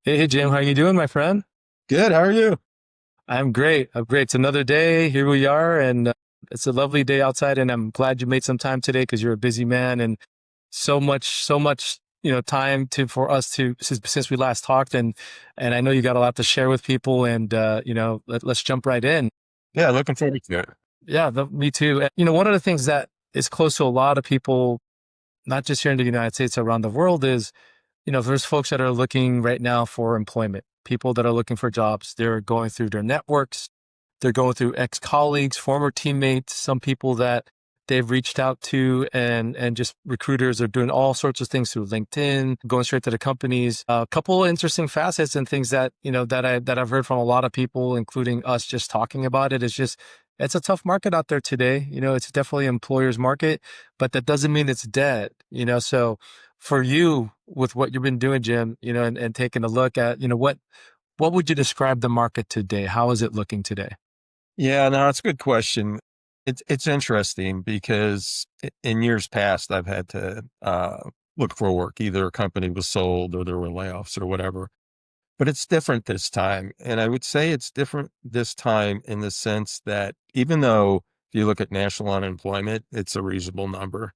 Hey Jim, how you doing, my friend? Good. How are you? I'm great. I'm great. It's another day. Here we are, and it's a lovely day outside. And I'm glad you made some time today because you're a busy man, and so much, time to for us to since we last talked, and I know you got a lot to share with people, and let's jump right in. Yeah, looking forward to it. Yeah, me too. One of the things that is close to a lot of people, not just here in the United States, around the world, is there's folks that are looking right now for employment, people that are looking for jobs. They're going through their networks. They're going through ex-colleagues, former teammates, some people that they've reached out to, and just recruiters are doing all sorts of things through LinkedIn, going straight to the companies. A couple of interesting facets and things that, that I've heard from a lot of people, including us just talking about it, is just it's a tough market out there today. It's definitely an employer's market, but that doesn't mean it's dead, so for you with what you've been doing, Jim, and taking a look at, what would you describe the market today? How is it looking today? Yeah, no, it's a good question. It's interesting because in years past, I've had to look for work. Either a company was sold or there were layoffs or whatever. But it's different this time. And I would say it's different this time in the sense that even though if you look at national unemployment, it's a reasonable number.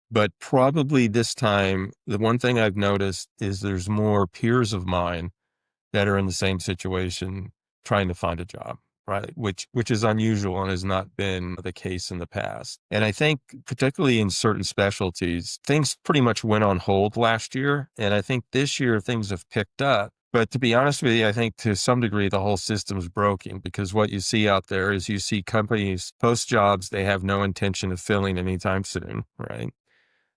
But probably this time, the one thing I've noticed is there's more peers of mine that are in the same situation trying to find a job, right? Which is unusual and has not been the case in the past. And I think particularly in certain specialties, things pretty much went on hold last year. And I think this year things have picked up. But to be honest with you, I think to some degree the whole system's broken because what you see out there is you see companies post jobs they have no intention of filling anytime soon, right?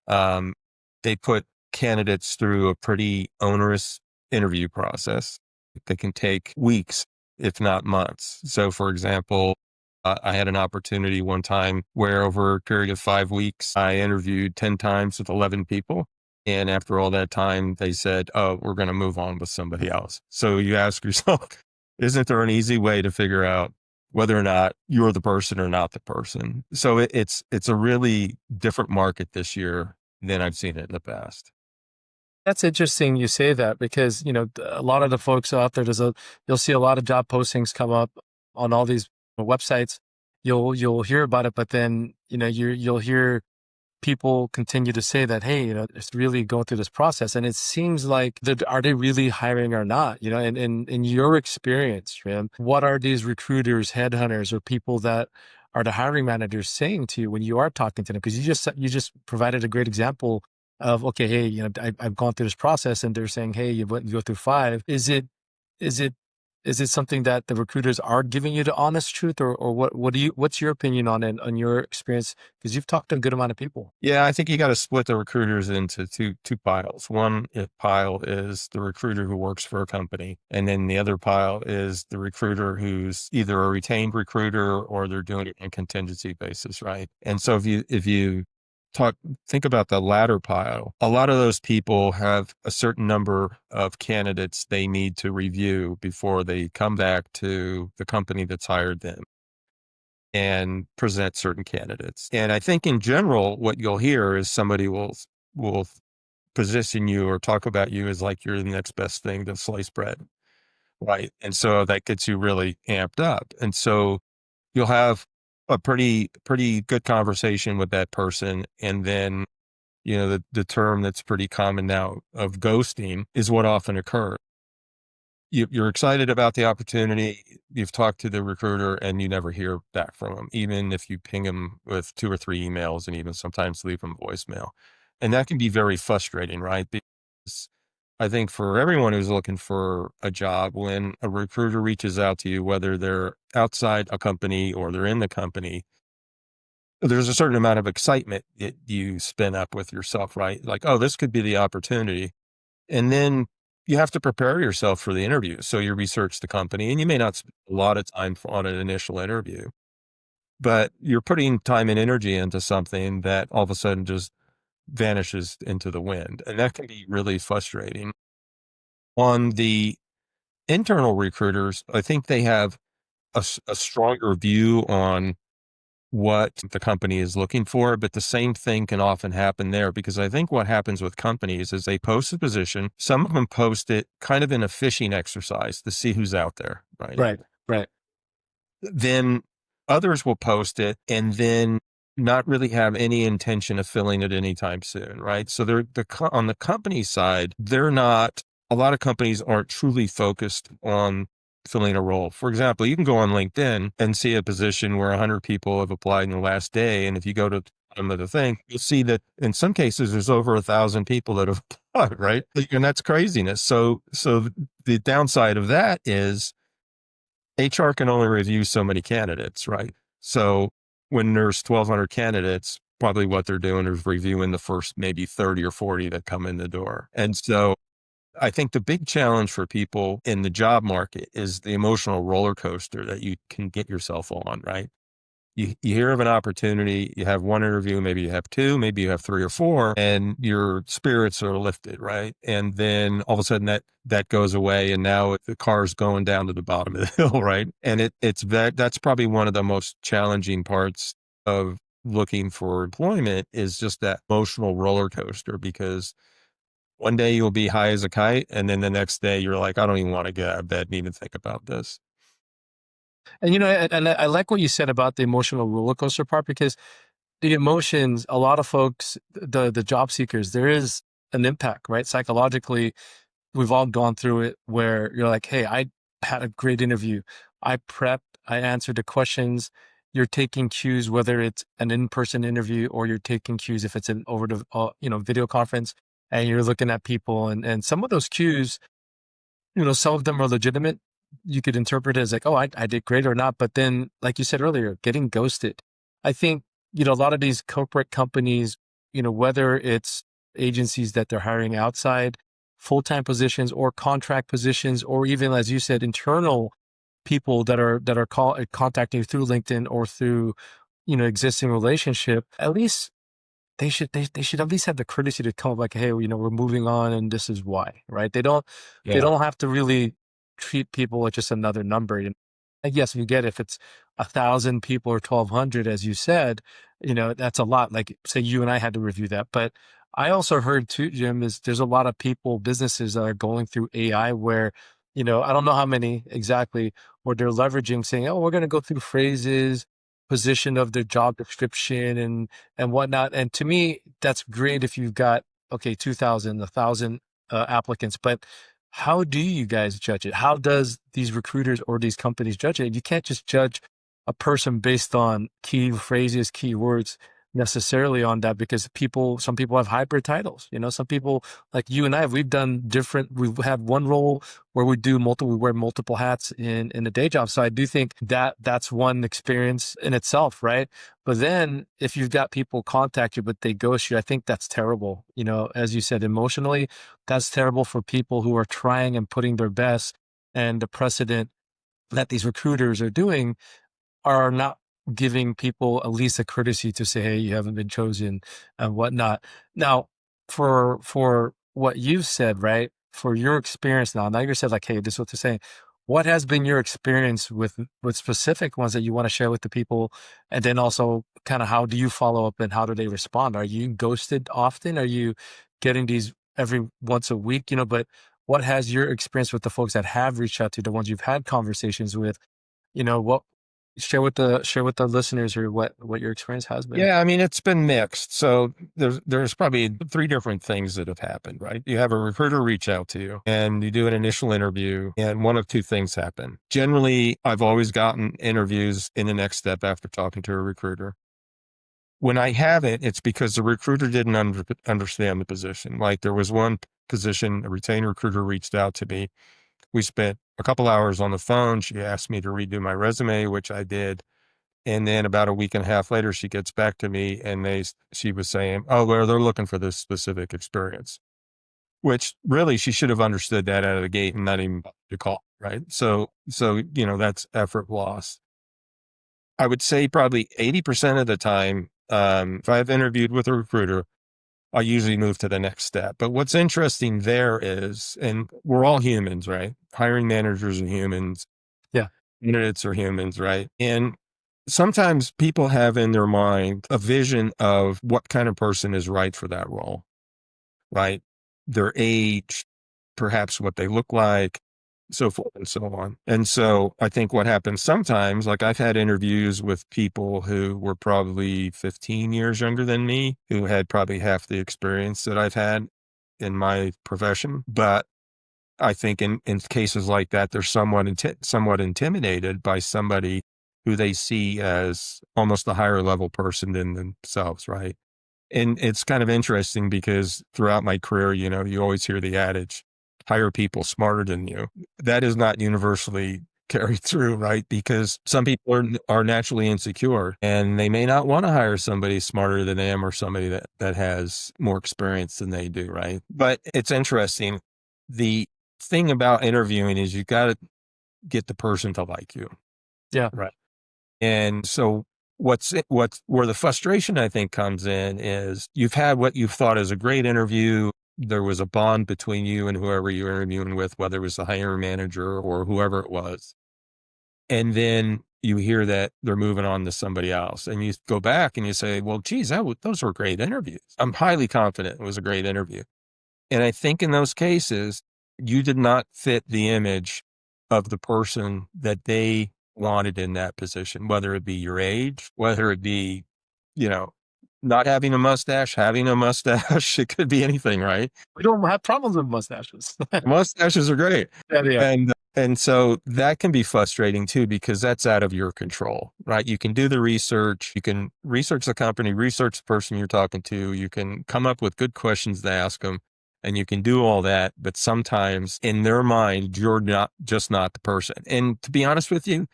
Um, they put candidates through a pretty onerous interview process that can take weeks, if not months. So, for example, I had an opportunity one time where over a period of 5 weeks, I interviewed 10 times with 11 people. And after all that time, they said, oh, we're going to move on with somebody else. So you ask yourself, isn't there an easy way to figure out whether or not you're the person or not the person? So it's a really different market this year than I've seen it in the past. That's interesting you say that because, a lot of the folks out there, you'll see a lot of job postings come up on all these websites. You'll hear about it, but then, you'll hear people continue to say that, hey, it's really going through this process. And it seems like, are they really hiring or not? And in your experience, Rim, what are these recruiters, headhunters, or people that are the hiring managers saying to you when you are talking to them? Because you just provided a great example of, okay, hey, I've gone through this process, and they're saying, hey, you go through five. Is it is it something that the recruiters are giving you the honest truth, or what's your opinion on it, on your experience? Because you've talked to a good amount of people. Yeah, I think you got to split the recruiters into two piles. One pile is the recruiter who works for a company, and then the other pile is the recruiter who's either a retained recruiter or they're doing it on a contingency basis, right? And so if you talk think about the latter pile, a lot of those people have a certain number of candidates they need to review before they come back to the company that's hired them and present certain candidates. And I think in general, what you'll hear is somebody will position you or talk about you as like you're the next best thing to sliced bread, right? And so that gets you really amped up. And so you'll have a pretty good conversation with that person, and then the term that's pretty common now of ghosting is what often occurs. You're excited about the opportunity. You've talked to the recruiter and you never hear back from them, even if you ping them with two or three emails and even sometimes leave them voicemail. And that can be very frustrating, right? Because I think for everyone who's looking for a job, when a recruiter reaches out to you, whether they're outside a company or they're in the company, there's a certain amount of excitement that you spin up with yourself, right? Like, oh, this could be the opportunity. And then you have to prepare yourself for the interview. So you research the company and you may not spend a lot of time on an initial interview, but you're putting time and energy into something that all of a sudden just vanishes into the wind. And that can be really frustrating. On the internal recruiters, I think they have a stronger view on what the company is looking for, but the same thing can often happen there, because I think what happens with companies is they post a position. Some of them post it kind of in a fishing exercise to see who's out there, right? Right. Right. Then others will post it and then not really have any intention of filling it anytime soon, right? So on the company side, they're not, a lot of companies aren't truly focused on filling a role. For example, you can go on LinkedIn and see a position where 100 people have applied in the last day. And if you go to the bottom of the thing, you'll see that in some cases there's over 1,000 people that have applied, right? And that's craziness. So the downside of that is HR can only review so many candidates, right? So when there's 1,200 candidates, probably what they're doing is reviewing the first maybe 30 or 40 that come in the door. And so I think the big challenge for people in the job market is the emotional roller coaster that you can get yourself on, right? You hear of an opportunity, you have one interview, maybe you have two, maybe you have three or four, and your spirits are lifted, right? And then all of a sudden that goes away, and now the car's going down to the bottom of the hill, right? And that's probably one of the most challenging parts of looking for employment, is just that emotional roller coaster, because one day you'll be high as a kite, and then the next day you're like, I don't even want to get out of bed and even think about this. And and I like what you said about the emotional roller coaster part, because the emotions, a lot of folks, the job seekers, there is an impact, right? Psychologically, we've all gone through it where you're like, hey, I had a great interview. I prepped, I answered the questions. You're taking cues, whether it's an in-person interview or you're taking cues if it's an over the video conference, and you're looking at people, and some of those cues, some of them are legitimate. You could interpret it as like, oh, I did great or not. But then, like you said earlier, getting ghosted. I think, a lot of these corporate companies, whether it's agencies that they're hiring outside, full-time positions or contract positions, or even, as you said, internal people that are contacting you through LinkedIn or through, existing relationship, at least they should at least have the courtesy to come up like, hey, we're moving on and this is why, right? They Yeah. don't have to really treat people like just another number. And yes, you get, if it's 1,000 people or 1,200, as you said, that's a lot. Like, say you and I had to review that. But I also heard too, Jim, is there's a lot of people, businesses that are going through AI where, I don't know how many exactly, where they're leveraging saying, oh, we're going to go through phrases, position of the job description and whatnot. And to me, that's great if you've got, okay, 2,000, 1,000 applicants, but how do you guys judge it? How does these recruiters or these companies judge it? You can't just judge a person based on key phrases, keywords necessarily on that, because some people have hybrid titles. Some people like you and I, we've had one role where we wear multiple hats in a day job. So I do think that that's one experience in itself, right? But then if you've got people contact you, but they ghost you, I think that's terrible. As you said, emotionally, that's terrible for people who are trying and putting their best. And the precedent that these recruiters are doing are not giving people at least a courtesy to say, hey, you haven't been chosen and whatnot. Now, for what you've said, right? For your experience now you said like, hey, this is what they're saying. What has been your experience with specific ones that you want to share with the people? And then also kind of how do you follow up and how do they respond? Are you ghosted often? Are you getting these every once a week? But what has your experience with the folks that have reached out to, the ones you've had conversations with? What share with the listeners here what your experience has been. Yeah, I mean, it's been mixed. So there's probably three different things that have happened, right? You have a recruiter reach out to you and you do an initial interview, and one of two things happen. Generally, I've always gotten interviews in the next step after talking to a recruiter. When I haven't, it's because the recruiter didn't understand the position. Like, there was one position, a retained recruiter reached out to me. We spent a couple hours on the phone. She asked me to redo my resume, which I did. And then about a week and a half later, she gets back to me and she was saying, oh, well, they're looking for this specific experience, which really she should have understood that out of the gate and not even to call. Right. So, that's effort lost. I would say probably 80% of the time, if I've interviewed with a recruiter, I usually move to the next step. But what's interesting there is, and we're all humans, right? Hiring managers are humans. Yeah. Candidates are humans, right? And sometimes people have in their mind a vision of what kind of person is right for that role, right? Their age, perhaps what they look like, so forth and so on. And so I think what happens sometimes, like I've had interviews with people who were probably 15 years younger than me, who had probably half the experience that I've had in my profession. But I think in cases like that, they're somewhat intimidated by somebody who they see as almost a higher level person than themselves, right? And it's kind of interesting because throughout my career, you always hear the adage, hire people smarter than you. That is not universally carried through, right? Because some people are naturally insecure and they may not want to hire somebody smarter than them or somebody that has more experience than they do, right? But it's interesting. The thing about interviewing is you got to get the person to like you. Yeah. Right. And so what's where the frustration I think comes in is you've had what you've thought is a great interview. There was a bond between you and whoever you're interviewing with, whether it was the hiring manager or whoever it was. And then you hear that they're moving on to somebody else and you go back and you say, well, geez, those were great interviews. I'm highly confident it was a great interview. And I think in those cases, you did not fit the image of the person that they wanted in that position, whether it be your age, whether it be, you know, not having a mustache, having a mustache. It could be anything, right? We don't have problems with mustaches. Mustaches are great. Yeah, yeah. And so that can be frustrating too, because that's out of your control, right? You can do the research, you can research the company, research the person you're talking to, you can come up with good questions to ask them, and you can do all that. But sometimes in their mind, you're not the person. And to be honest with you,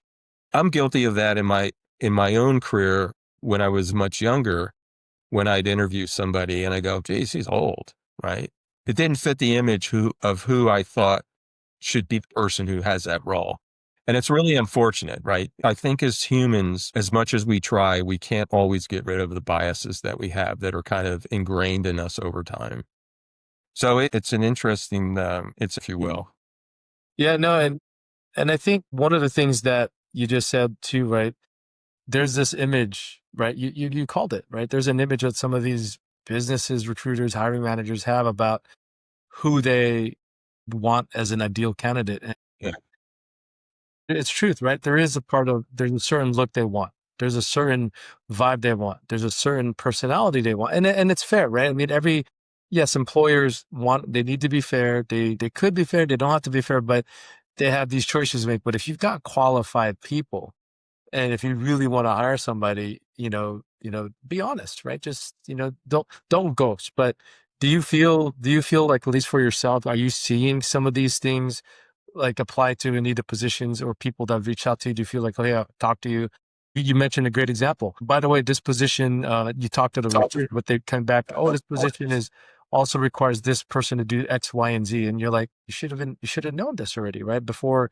I'm guilty of that in my own career when I was much younger, when I'd interview somebody and I go, geez, he's old, right? It didn't fit the image of who I thought should be the person who has that role. And it's really unfortunate, right? I think as humans, as much as we try, we can't always get rid of the biases that we have that are kind of ingrained in us over time. So it's an interesting, if you will. Yeah, no, and I think one of the things that you just said too, right? There's this image, right? You called it, right? There's an image that some of these businesses, recruiters, hiring managers have about who they want as an ideal candidate. And Yeah. it's truth, right? There's a certain look they want. There's a certain vibe they want. There's a certain personality they want. And it's fair, right? I mean, yes, employers they need to be fair. They could be fair. They don't have to be fair, but they have these choices to make. But if you've got qualified people, and if you really want to hire somebody, be honest, right? Just, don't ghost. But do you feel like, at least for yourself, are you seeing some of these things like apply to any of the positions or people that reach out to you? Do you feel like, oh yeah, talk to you? You mentioned a great example. By the way, this position, you talked to the recruiter, but they come back, oh, this position also requires this person to do X, Y, and Z. And you're like, you should have known this already, right? Before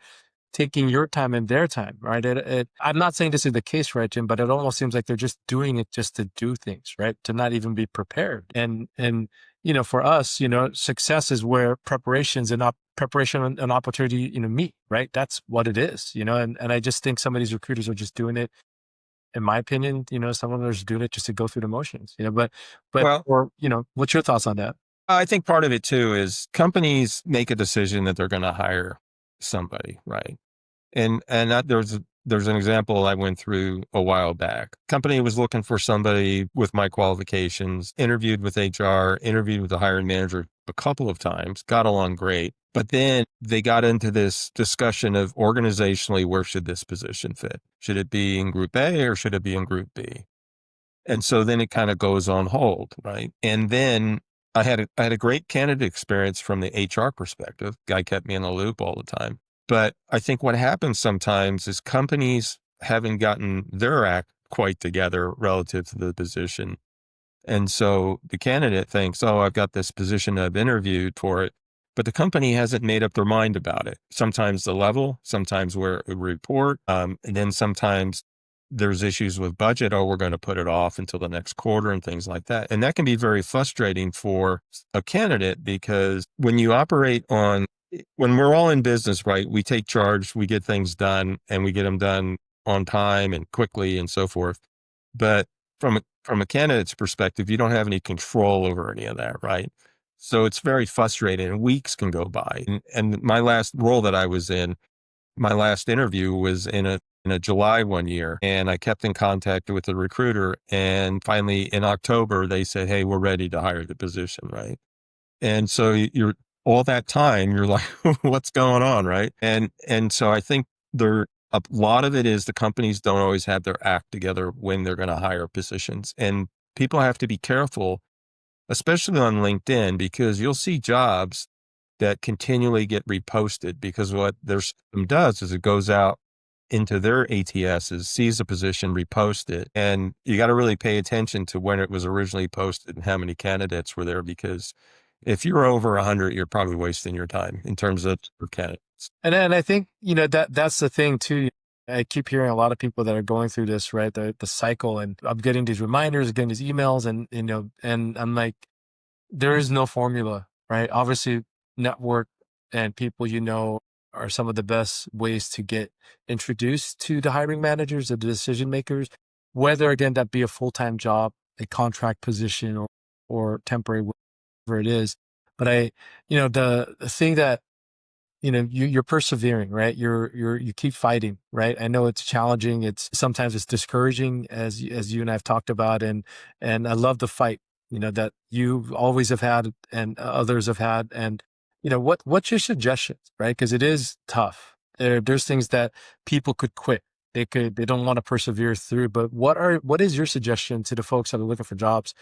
taking your time and their time, right? I'm not saying this is the case, right, Jim, but it almost seems like they're just doing it just to do things, right? To not even be prepared. And for us, success is where preparation and opportunity, meet, right? That's what it is, and I just think some of these recruiters are just doing it, in my opinion, some of them are just doing it just to go through the motions, but, Well, or, what's your thoughts on that? I think part of it too is companies make a decision that they're going to hire somebody, right? And that there's an example I went through a while back. Company was looking for somebody with my qualifications, interviewed with HR, interviewed with the hiring manager a couple of times, got along great. But then they got into this discussion of organizationally, where should this position fit? Should it be in group A or should it be in group B? And so then it kind of goes on hold, right? And then I had a great candidate experience from the HR perspective. Guy kept me in the loop all the time. But I think what happens sometimes is companies haven't gotten their act quite together relative to the position. And so the candidate thinks, oh, I've got this position, I've interviewed for it, but the company hasn't made up their mind about it. Sometimes the level, sometimes where it report, and then sometimes there's issues with budget. Oh, we're going to put it off until the next quarter and things like that. And that can be very frustrating for a candidate, because when we're all in business, right? We take charge, we get things done, and we get them done on time and quickly and so forth. But from a candidate's perspective, you don't have any control over any of that, right? So it's very frustrating and weeks can go by. And my last role that I was in, my last interview was in a July one year, and I kept in contact with the recruiter. And finally in October, they said, "Hey, we're ready to hire the position." Right. And so you're all that time, you're like, what's going on? Right. And so I think a lot of it is the companies don't always have their act together when they're going to hire positions. And people have to be careful, especially on LinkedIn, because you'll see jobs that continually get reposted because what their system does is it goes out into their ATSs, sees a position, repost it. And you got to really pay attention to when it was originally posted and how many candidates were there, because if you're over 100, you're probably wasting your time in terms of candidates. And I think, that's the thing too. I keep hearing a lot of people that are going through this, right? The cycle, and I'm getting these reminders, getting these emails, and, and I'm like, there is no formula, right? Obviously, network and people are some of the best ways to get introduced to the hiring managers, the decision makers, whether again that be a full-time job, a contract position, or temporary, whatever it is. But the thing that you're persevering, right? You keep fighting, right? I know it's challenging. Sometimes it's discouraging, as you and I've talked about, and I love the fight, that you always have had and others have had. And, what's your suggestions, right? Because it is tough. There's things that people could quit. They don't want to persevere through, but what is your suggestion to the folks that are looking for jobs?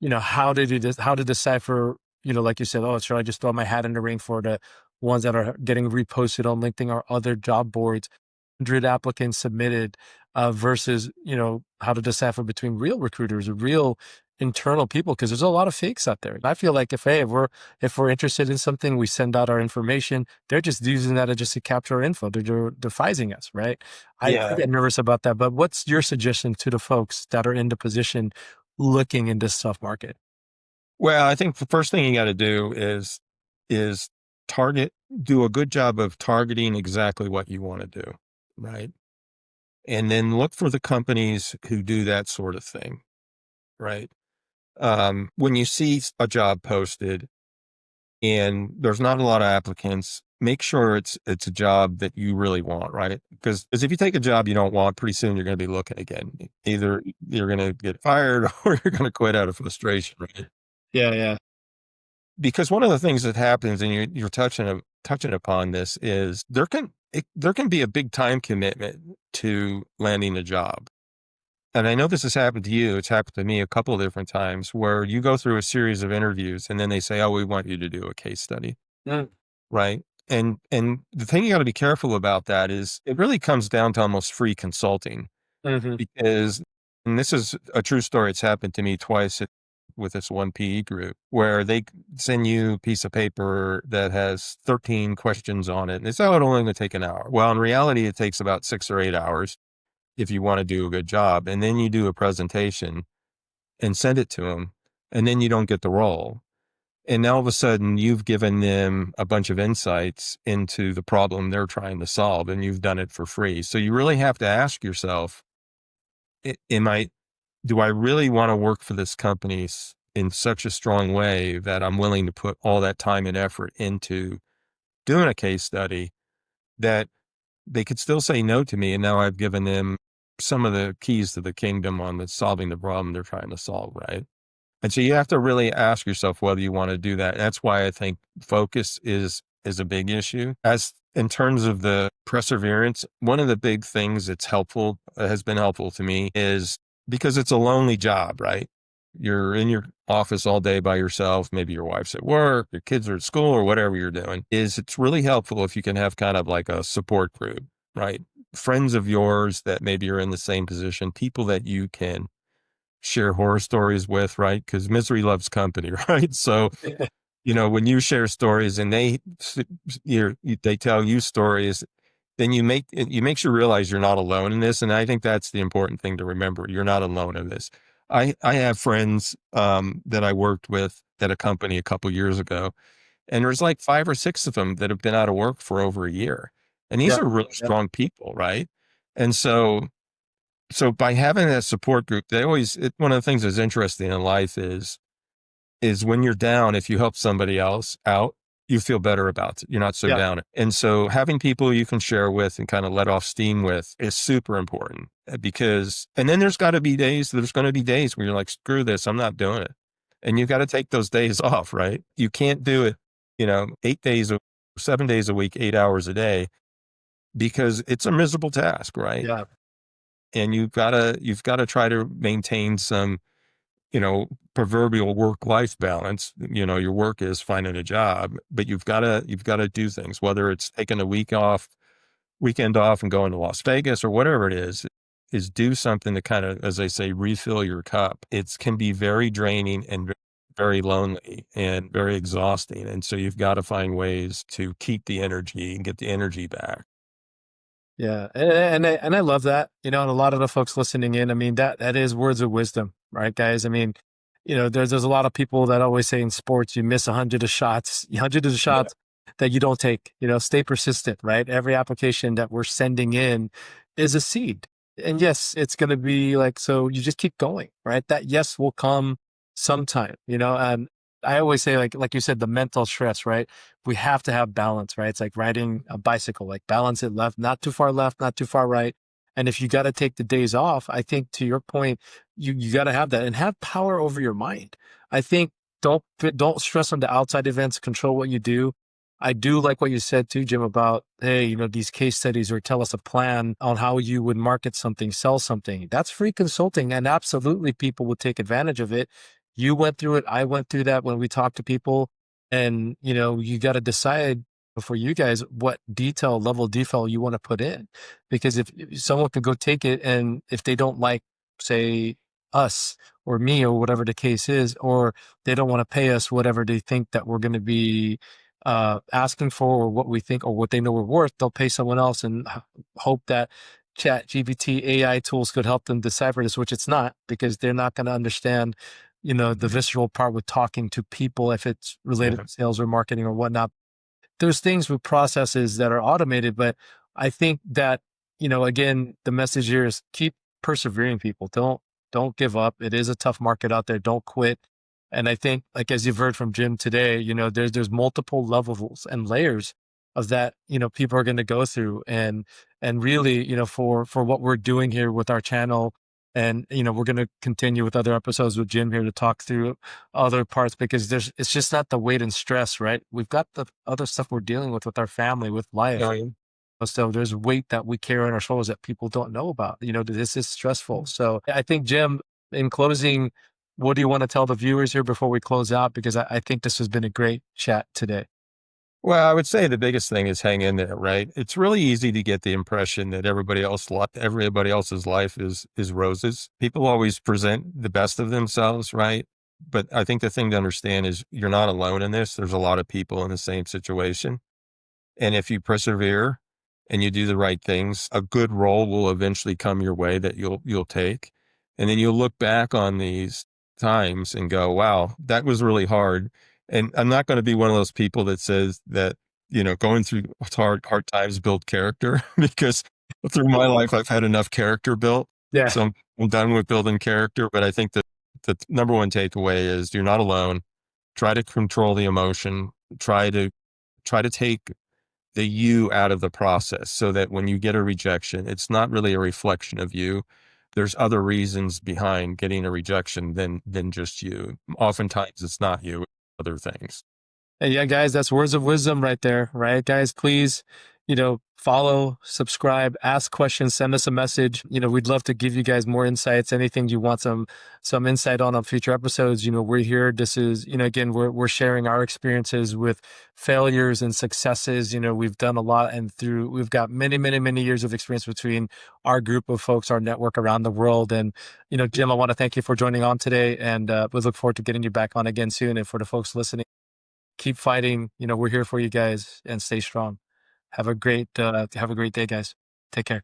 How to do this, how to decipher, like you said, oh, should I just throw my hat in the ring for the ones that are getting reposted on LinkedIn or other job boards, 100 applicants submitted, versus, how to decipher between real recruiters, real internal people, because there's a lot of fakes out there. I feel like if we're interested in something, we send out our information. They're just using that just to capture our info. They're defising us, right? I Yeah. get nervous about that. But what's your suggestion to the folks that are in the position looking in this tough market? Well, I think the first thing you got to do is do a good job of targeting exactly what you want to do, right? And then look for the companies who do that sort of thing, right? When you see a job posted and there's not a lot of applicants, make sure it's a job that you really want, right? Because if you take a job you don't want, pretty soon you're going to be looking again. Either you're going to get fired or you're going to quit out of frustration, right? Yeah, yeah. Because one of the things that happens, and you're touching upon this, is there can be a big time commitment to landing a job. And I know this has happened to you. It's happened to me a couple of different times where you go through a series of interviews and then they say, "Oh, we want you to do a case study." Mm, Right. And the thing you got to be careful about that is it really comes down to almost free consulting, mhm. because, and this is a true story. It's happened to me twice with this one PE group where they send you a piece of paper that has 13 questions on it. And they say, "Oh, it'll only take an hour." Well, in reality, it takes about 6 or 8 hours if you want to do a good job. And then you do a presentation and send it to them. And then you don't get the role. And now all of a sudden you've given them a bunch of insights into the problem they're trying to solve, and you've done it for free. So you really have to ask yourself, do I really want to work for this company in such a strong way that I'm willing to put all that time and effort into doing a case study that they could still say no to me? And now I've given them some of the keys to the kingdom on solving the problem they're trying to solve. Right. And so you have to really ask yourself whether you want to do that. That's why I think focus is a big issue. As in terms of the perseverance, one of the big things that's has been helpful to me, is because it's a lonely job, right? You're in your office all day by yourself. Maybe your wife's at work, your kids are at school, or whatever you're doing. It's really helpful if you can have kind of like a support group, right? Friends of yours that maybe are in the same position, people that you can share horror stories with, right? Because misery loves company, right? So, when you share stories and they tell you stories, then you makes you realize you're not alone in this. And I think that's the important thing to remember. You're not alone in this. I have friends that I worked with at a company a couple years ago, and there's like 5 or 6 of them that have been out of work for over a year. And these Yeah, are really yeah. strong people, right? And so by having that support group, one of the things that's interesting in life is when you're down, if you help somebody else out, you feel better about it. You're not so Yeah. down. And so having people you can share with and kind of let off steam with is super important because, and then there's going to be days where you're like, screw this, I'm not doing it. And you've got to take those days off, right? You can't do it, 7 days a week, 8 hours a day, because it's a miserable task, right? Yeah. And you've got to try to maintain some, proverbial work-life balance. Your work is finding a job, but you've got to do things, whether it's taking a weekend off and going to Las Vegas or whatever it is do something to kind of, as I say, refill your cup. It can be very draining and very lonely and very exhausting. And so you've got to find ways to keep the energy and get the energy back. Yeah, and I love that, and a lot of the folks listening in, I mean, that is words of wisdom, right, guys? I mean, there's a lot of people that always say in sports, you miss 100 of shots that you don't take. Stay persistent, right? Every application that we're sending in is a seed, and yes, it's going to be like, so you just keep going, right? That yes will come sometime, and I always say, like you said, the mental stress, right? We have to have balance, right? It's like riding a bicycle, like balance it left, not too far right. And if you got to take the days off, I think to your point, you got to have that and have power over your mind. I think don't stress on the outside events, control what you do. I do like what you said too, Jim, about, hey, these case studies or tell us a plan on how you would market something, sell something. That's free consulting. And absolutely people would take advantage of it. You went through it. I went through that when we talked to people. And, you got to decide for you guys what level of detail you want to put in. Because if someone could go take it and if they don't like, say, us or me or whatever the case is, or they don't want to pay us whatever they think that we're going to be asking for or what we think or what they know we're worth, they'll pay someone else and hope that chat GPT AI tools could help them decipher this, which it's not, because they're not going to understand, the visceral part with talking to people if it's related Yeah. to sales or marketing or whatnot. There's things with processes that are automated, but I think that, again, the message here is keep persevering, people. Don't give up. It is a tough market out there. Don't quit. And I think, like, as you've heard from Jim today, there's multiple levels and layers of that, people are going to go through. And really, for what we're doing here with our channel, and, we're going to continue with other episodes with Jim here to talk through other parts, because it's just not the weight and stress, right? We've got the other stuff we're dealing with our family, with life. Yeah. So there's weight that we carry on our shoulders that people don't know about. This is stressful. So I think, Jim, in closing, what do you want to tell the viewers here before we close out? Because I think this has been a great chat today. Well, I would say the biggest thing is hang in there, right? It's really easy to get the impression that everybody else's life is roses. People always present the best of themselves, right? But I think the thing to understand is you're not alone in this. There's a lot of people in the same situation. And if you persevere and you do the right things, a good role will eventually come your way that you'll take. And then you'll look back on these times and go, wow, that was really hard. And I'm not going to be one of those people that says that, going through hard times build character because through my life, I've had enough character built. Yeah. So I'm done with building character. But I think that the number one takeaway is you're not alone. Try to control the emotion. Try to take the you out of the process so that when you get a rejection, it's not really a reflection of you. There's other reasons behind getting a rejection than just you. Oftentimes it's not you, other things. And yeah, guys, that's words of wisdom right there, right? Guys, please, follow, subscribe, ask questions, send us a message. We'd love to give you guys more insights. Anything you want some insight on future episodes, we're here. This is, again, we're sharing our experiences with failures and successes. We've done a lot, and we've got many, many, many years of experience between our group of folks, our network around the world. And, Jim, I want to thank you for joining on today, and we look forward to getting you back on again soon. And for the folks listening, keep fighting. We're here for you guys, and stay strong. Have a great day, guys. Take care.